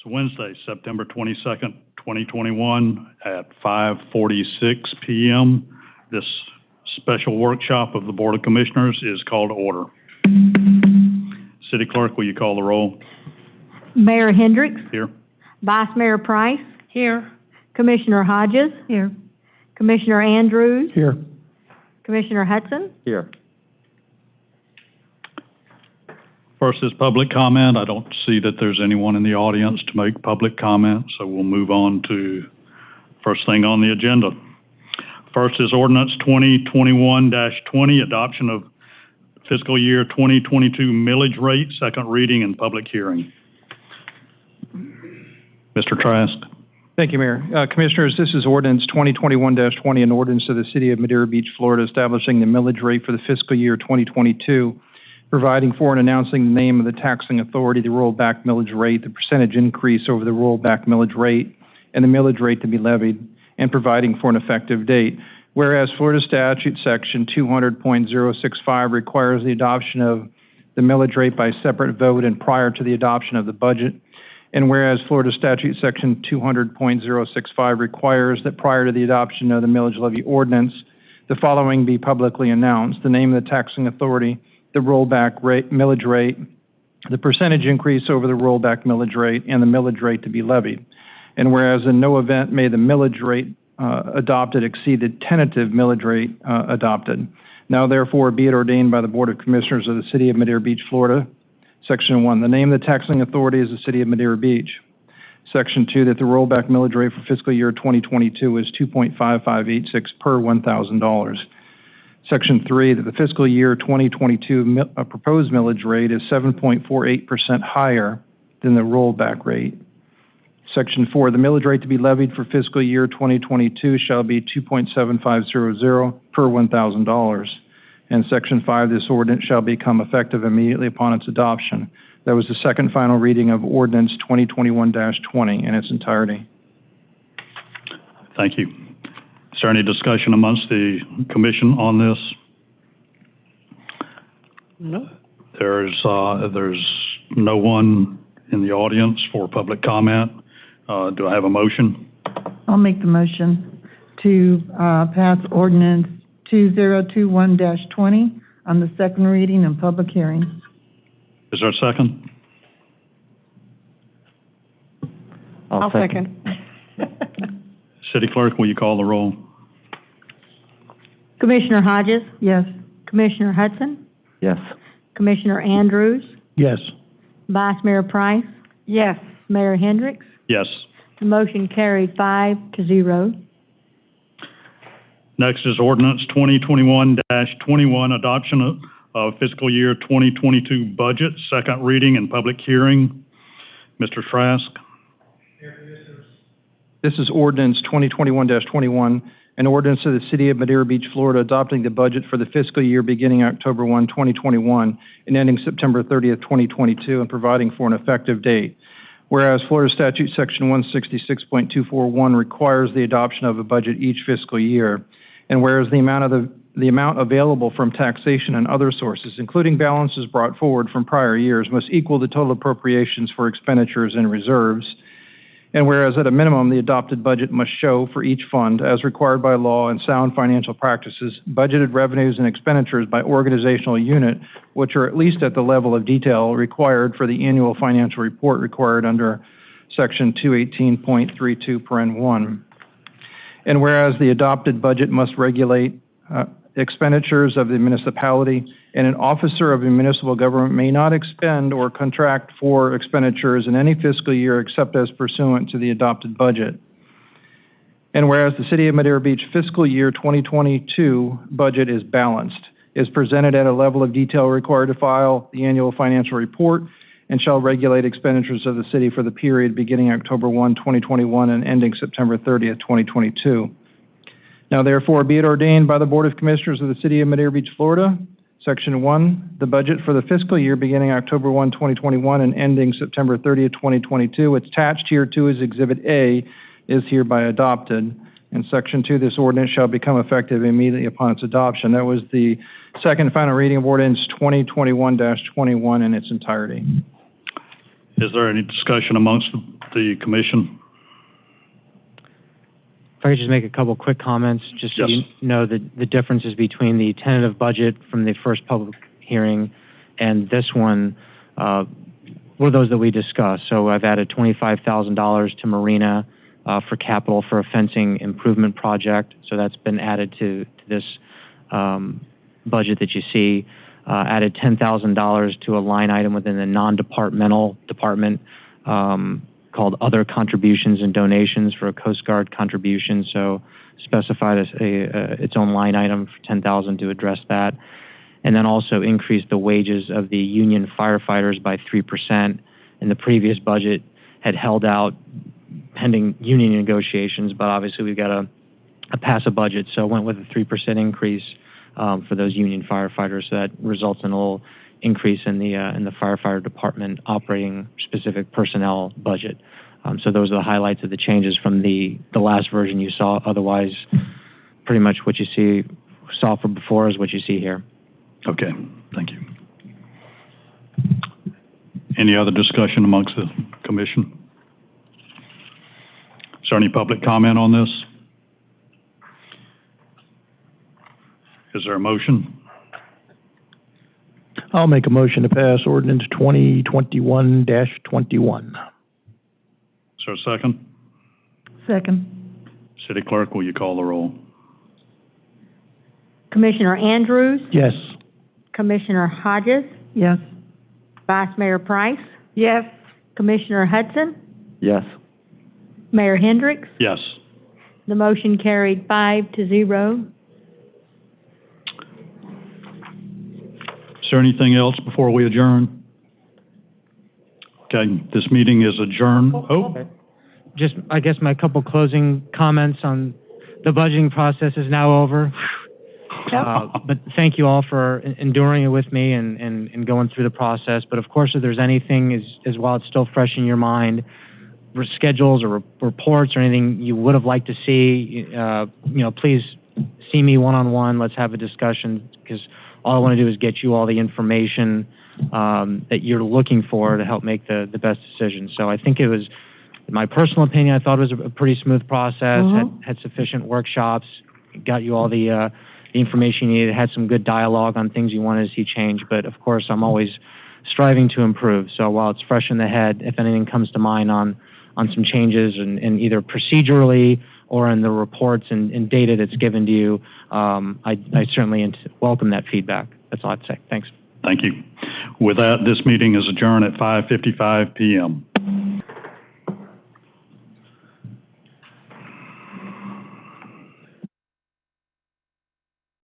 Wednesday, September 22nd, 2021 at 5:46 p.m. This special workshop of the Board of Commissioners is called to order. City Clerk, will you call the roll? Mayor Hendricks. Here. Vice Mayor Price. Here. Commissioner Hodges. Here. Commissioner Andrews. Here. Commissioner Hudson. Here. First is public comment. I don't see that there's anyone in the audience to make public comment, so we'll move on to first thing on the agenda. First is ordinance 2021-20, adoption of fiscal year 2022 millage rate, second reading and public hearing. Mr. Trask. Thank you, Mayor. Commissioners, this is ordinance 2021-20, an ordinance of the City of Madeira Beach, Florida, establishing the millage rate for the fiscal year 2022, providing for and announcing the name of the taxing authority, the rollback millage rate, the percentage increase over the rollback millage rate, and the millage rate to be levied, and providing for an effective date. Whereas Florida Statute Section 200.065 requires the adoption of the millage rate by separate vote and prior to the adoption of the budget, and whereas Florida Statute Section 200.065 requires that prior to the adoption of the millage levy ordinance, the following be publicly announced: the name of the taxing authority, the rollback rate, millage rate, the percentage increase over the rollback millage rate, and the millage rate to be levied. And whereas in no event may the millage rate adopted exceed the tentative millage rate adopted. Now therefore be it ordained by the Board of Commissioners of the City of Madeira Beach, Florida. Section 1, the name of the taxing authority is the City of Madeira Beach. Section 2, that the rollback millage rate for fiscal year 2022 is 2.5586 per $1,000. Section 3, that the fiscal year 2022 proposed millage rate is 7.48% higher than the rollback rate. Section 4, the millage rate to be levied for fiscal year 2022 shall be 2.7500 per $1,000. And Section 5, this ordinance shall become effective immediately upon its adoption. That was the second final reading of ordinance 2021-20 in its entirety. Thank you. Is there any discussion amongst the commission on this? No. There's no one in the audience for public comment. Do I have a motion? I'll make the motion to pass ordinance 2021-20 on the second reading and public hearing. Is there a second? I'll second. City Clerk, will you call the roll? Commissioner Hodges. Yes. Commissioner Hudson. Yes. Commissioner Andrews. Yes. Vice Mayor Price. Yes. Mayor Hendricks. Yes. The motion carried 5-0. Next is ordinance 2021-21, adoption of fiscal year 2022 budget, second reading and public hearing. Mr. Trask. This is ordinance 2021-21, an ordinance of the City of Madeira Beach, Florida, adopting the budget for the fiscal year beginning October 1, 2021, and ending September 30th, 2022, and providing for an effective date. Whereas Florida Statute Section 166.241 requires the adoption of a budget each fiscal year, and whereas the amount available from taxation and other sources, including balances brought forward from prior years, must equal the total appropriations for expenditures and reserves. And whereas at a minimum, the adopted budget must show for each fund, as required by law and sound financial practices, budgeted revenues and expenditures by organizational unit, which are at least at the level of detail required for the annual financial report required under Section 218.32(1). And whereas the adopted budget must regulate expenditures of the municipality, and an officer of a municipal government may not expend or contract for expenditures in any fiscal year except as pursuant to the adopted budget. And whereas the City of Madeira Beach fiscal year 2022 budget is balanced, is presented at a level of detail required to file the annual financial report, and shall regulate expenditures of the city for the period beginning October 1, 2021 and ending September 30th, 2022. Now therefore be it ordained by the Board of Commissioners of the City of Madeira Beach, Florida, Section 1, the budget for the fiscal year beginning October 1, 2021 and ending September 30th, 2022, attached hereto as Exhibit A, is hereby adopted. And Section 2, this ordinance shall become effective immediately upon its adoption. That was the second final reading of ordinance 2021-21 in its entirety. Is there any discussion amongst the The commission? If I could just make a couple quick comments, just so Yes. you know the differences between the tentative budget from the first public hearing and this one were those that we discussed. So I've added $25,000 to Marina for capital for a fencing improvement project. So that's been added to this budget that you see. Added $10,000 to a line item within the non-departmental department called Other Contributions and Donations for a Coast Guard contribution. So specified as its own line item for $10,000 to address that. And then also increased the wages of the union firefighters by 3%. In the previous budget had held out pending union negotiations, but obviously we've got to pass a budget, so went with a 3% increase for those union firefighters. So that results in a little increase in the firefighter department operating specific personnel budget. So those are the highlights of the changes from the last version you saw. Otherwise, pretty much what you saw from before is what you see here. Okay, thank you. Any other discussion amongst the commission? Is there any public comment on this? Is there a motion? I'll make a motion to pass ordinance 2021-21. Is there a second? Second. City Clerk, will you call the roll? Commissioner Andrews? Yes. Commissioner Hodges? Yes. Vice Mayor Price? Yes. Commissioner Hudson? Yes. Mayor Hendricks? Yes. The motion carried 5-0. Is there anything else before we adjourn? Okay, this meeting is adjourned. Oh, Just, I guess, my couple closing comments on the budgeting process is now over. But thank you all for enduring it with me and going through the process. But of course, if there's anything, as while it's still fresh in your mind, schedules or reports or anything you would have liked to see, please see me one-on-one. Let's have a discussion, because all I want to do is get you all the information that you're looking for to help make the best decision. So I think it was, in my personal opinion, I thought it was a pretty smooth process, had sufficient workshops, got you all the information you needed, had some good dialogue on things you wanted to see change. But of course, I'm always striving to improve. So while it's fresh in the head, if anything comes to mind on some changes in either procedurally or in the reports and data that's given to you, I certainly welcome that feedback. That's all I'd say. Thanks. thank you. With that, this meeting is adjourned at 5:55 p.m.